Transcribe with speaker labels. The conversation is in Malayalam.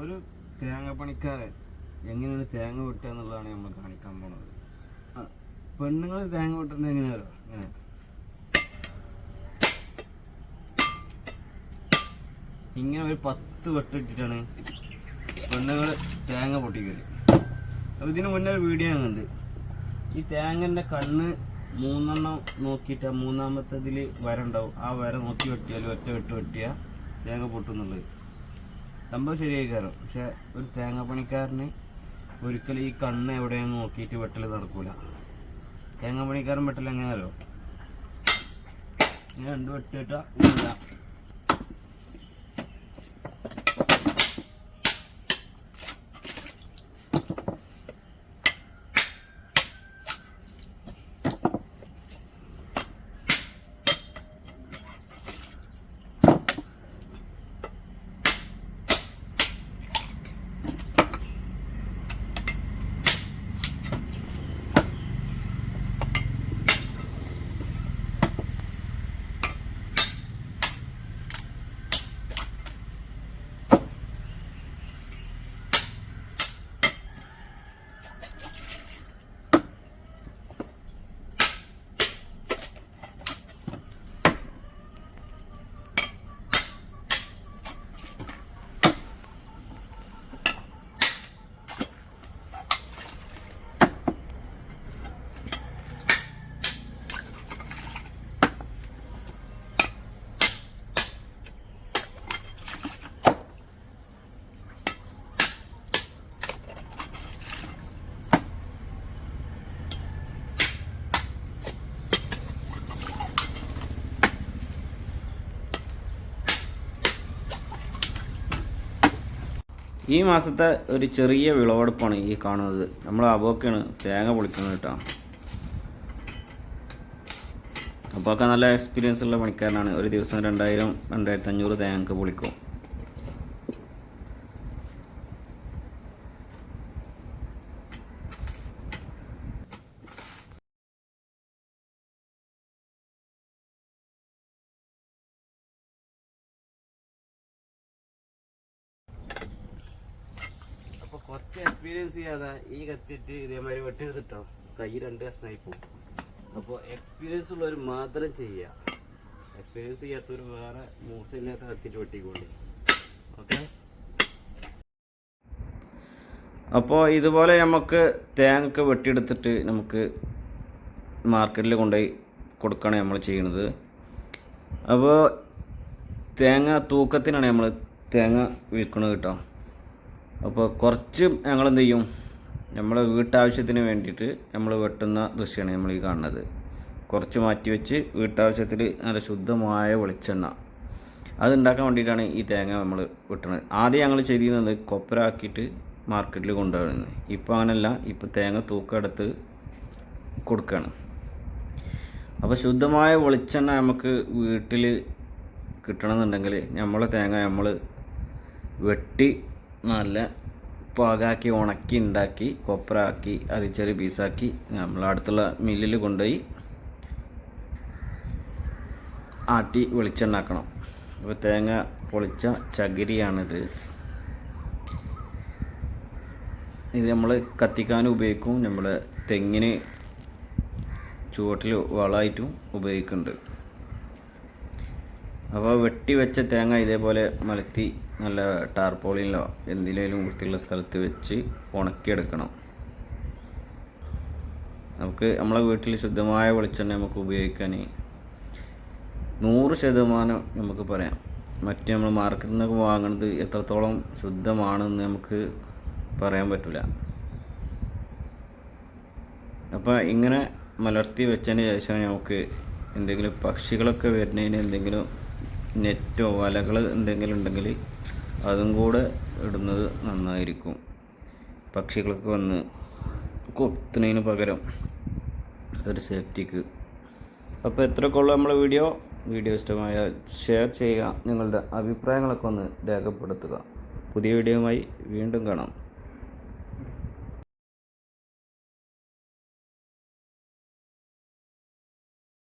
Speaker 1: ഒരു തേങ്ങ പണിക്കാരൻ എങ്ങനെയാണ് തേങ്ങ വെട്ടുക എന്നുള്ളതാണ് നമ്മൾ കാണിക്കാൻ പോണത്. പെണ്ണുങ്ങൾ തേങ്ങ വെട്ടുന്നത് എങ്ങനെയാണോ ഇങ്ങനെ ഇങ്ങനെ ഒരു 10 വെട്ടിട്ടിട്ടാണ് പെണ്ണുങ്ങൾ തേങ്ങ പൊട്ടിക്കല്. അപ്പോൾ ഇതിന് മുന്നേ ഒരു വീഡിയോ ഉണ്ട്. ഈ തേങ്ങൻ്റെ കണ്ണ് 3 നോക്കിയിട്ട് ആ 3ാമത്തതിൽ വര ഉണ്ടാവും. ആ വര നോക്കി വെട്ടിയാൽ ഒറ്റ വെട്ടിയാൽ തേങ്ങ പൊട്ടുന്നുള്ളത് സംഭവം ശരിയായി കയറും. പക്ഷെ ഒരു തേങ്ങ പണിക്കാരന് ഒരിക്കലും ഈ കണ്ണ് എവിടെയാണെന്ന് നോക്കിയിട്ട് വെട്ടൽ നടക്കൂല. തേങ്ങ പണിക്കാരൻ വെട്ടൽ എങ്ങനെയാലോ ഞാൻ എന്ത് വെട്ടിയിട്ടാ ഇല്ല. ഈ മാസത്തെ ഒരു ചെറിയ വിളവെടുപ്പാണ് ഈ കാണുന്നത്. നമ്മൾ അബോക്കാണ് തേങ്ങ പൊളിക്കുന്നത് കേട്ടോ. അപ്പോഴൊക്കെ നല്ല എക്സ്പീരിയൻസ് ഉള്ള പണിക്കാരനാണ്. ഒരു ദിവസം 2000-2500 തേങ്ങ പൊളിക്കും. കുറച്ച് എക്സ്പീരിയൻസ് ചെയ്യാതെ ഈ കത്തിയിട്ട് ഇതേമാതിരി വെട്ടിയെടുത്തിട്ടോ കൈ 2 കഷ്ണമായി പോകും. അപ്പോൾ എക്സ്പീരിയൻസ് ഉള്ളവർ മാത്രം ചെയ്യുക. എക്സ്പീരിയൻസ് ചെയ്യാത്തവർ വേറെ മൂർച്ചയില്ലാത്ത കത്തിയിട്ട് വെട്ടിക്കൊണ്ട്. ഓക്കെ. അപ്പോൾ ഇതുപോലെ നമുക്ക് തേങ്ങ വെട്ടിയെടുത്തിട്ട് നമുക്ക് മാർക്കറ്റിൽ കൊണ്ടുപോയി കൊടുക്കുകയാണ് നമ്മൾ ചെയ്യുന്നത്. അപ്പോൾ തേങ്ങ തൂക്കത്തിനാണ് നമ്മൾ തേങ്ങ വിൽക്കുന്നത് കേട്ടോ. അപ്പോൾ കുറച്ച് ഞങ്ങളെന്ത് ചെയ്യും, നമ്മളെ വീട്ടാവശ്യത്തിന് വേണ്ടിയിട്ട് നമ്മൾ വെട്ടുന്ന ദൃശ്യമാണ് നമ്മൾ ഈ കാണുന്നത്. കുറച്ച് മാറ്റി വെച്ച് വീട്ടാവശ്യത്തിൽ നല്ല ശുദ്ധമായ വെളിച്ചെണ്ണ അതുണ്ടാക്കാൻ വേണ്ടിയിട്ടാണ് ഈ തേങ്ങ നമ്മൾ വെട്ടുന്നത്. ആദ്യം ഞങ്ങൾ ചെയ്തിരുന്നത് കൊപ്പരാക്കിയിട്ട് മാർക്കറ്റിൽ കൊണ്ടുപോകുന്നത്. ഇപ്പോൾ അങ്ങനെയല്ല, ഇപ്പോൾ തേങ്ങ തൂക്കം എടുത്ത് കൊടുക്കുകയാണ്. അപ്പോൾ ശുദ്ധമായ വെളിച്ചെണ്ണ നമുക്ക് വീട്ടിൽ കിട്ടണമെന്നുണ്ടെങ്കിൽ നമ്മളെ തേങ്ങ നമ്മൾ വെട്ടി നല്ല പാകാക്കി ഉണക്കി ഉണ്ടാക്കി കൊപ്പറാക്കി അത് ചെറിയ പീസാക്കി നമ്മൾ അടുത്തുള്ള മില്ലിൽ കൊണ്ടുപോയി ആട്ടി വെളിച്ചെണ്ണാക്കണം. അപ്പോൾ തേങ്ങ പൊളിച്ച ചകിരിയാണിത്. ഇത് നമ്മൾ കത്തിക്കാനും ഉപയോഗിക്കും, നമ്മൾ തെങ്ങിന് ചുവട്ടിൽ വളമായിട്ടും ഉപയോഗിക്കുന്നുണ്ട്. അപ്പോൾ വെട്ടി വെച്ച തേങ്ങ ഇതേപോലെ മലത്തി നല്ല ടാർപോളിലോ എന്തിലേലും വൃത്തിയുള്ള സ്ഥലത്ത് വെച്ച് ഉണക്കിയെടുക്കണം. നമുക്ക് നമ്മളെ വീട്ടിൽ ശുദ്ധമായ വെളിച്ചെണ്ണ നമുക്ക് ഉപയോഗിക്കാൻ 100% നമുക്ക് പറയാം. മറ്റേ നമ്മൾ മാർക്കറ്റിൽ നിന്നൊക്കെ വാങ്ങുന്നത് എത്രത്തോളം ശുദ്ധമാണെന്ന് നമുക്ക് പറയാൻ പറ്റില്ല. അപ്പോൾ ഇങ്ങനെ മലർത്തി വെച്ചതിന് ശേഷം നമുക്ക് എന്തെങ്കിലും പക്ഷികളൊക്കെ വരുന്നതിന് എന്തെങ്കിലും നെറ്റോ വലകൾ എന്തെങ്കിലും ഉണ്ടെങ്കിൽ അതും കൂടെ ഇടുന്നത് നന്നായിരിക്കും. പക്ഷികളൊക്കെ വന്ന് കൊത്തുന്നതിന് പകരം ഒരു സേഫ്റ്റിക്ക്. അപ്പോൾ എത്രയൊക്കെ ഉള്ളൂ നമ്മളെ വീഡിയോ ഇഷ്ടമായാൽ ഷെയർ ചെയ്യുക. നിങ്ങളുടെ അഭിപ്രായങ്ങളൊക്കെ ഒന്ന് രേഖപ്പെടുത്തുക. പുതിയ വീഡിയോയുമായി വീണ്ടും കാണാം.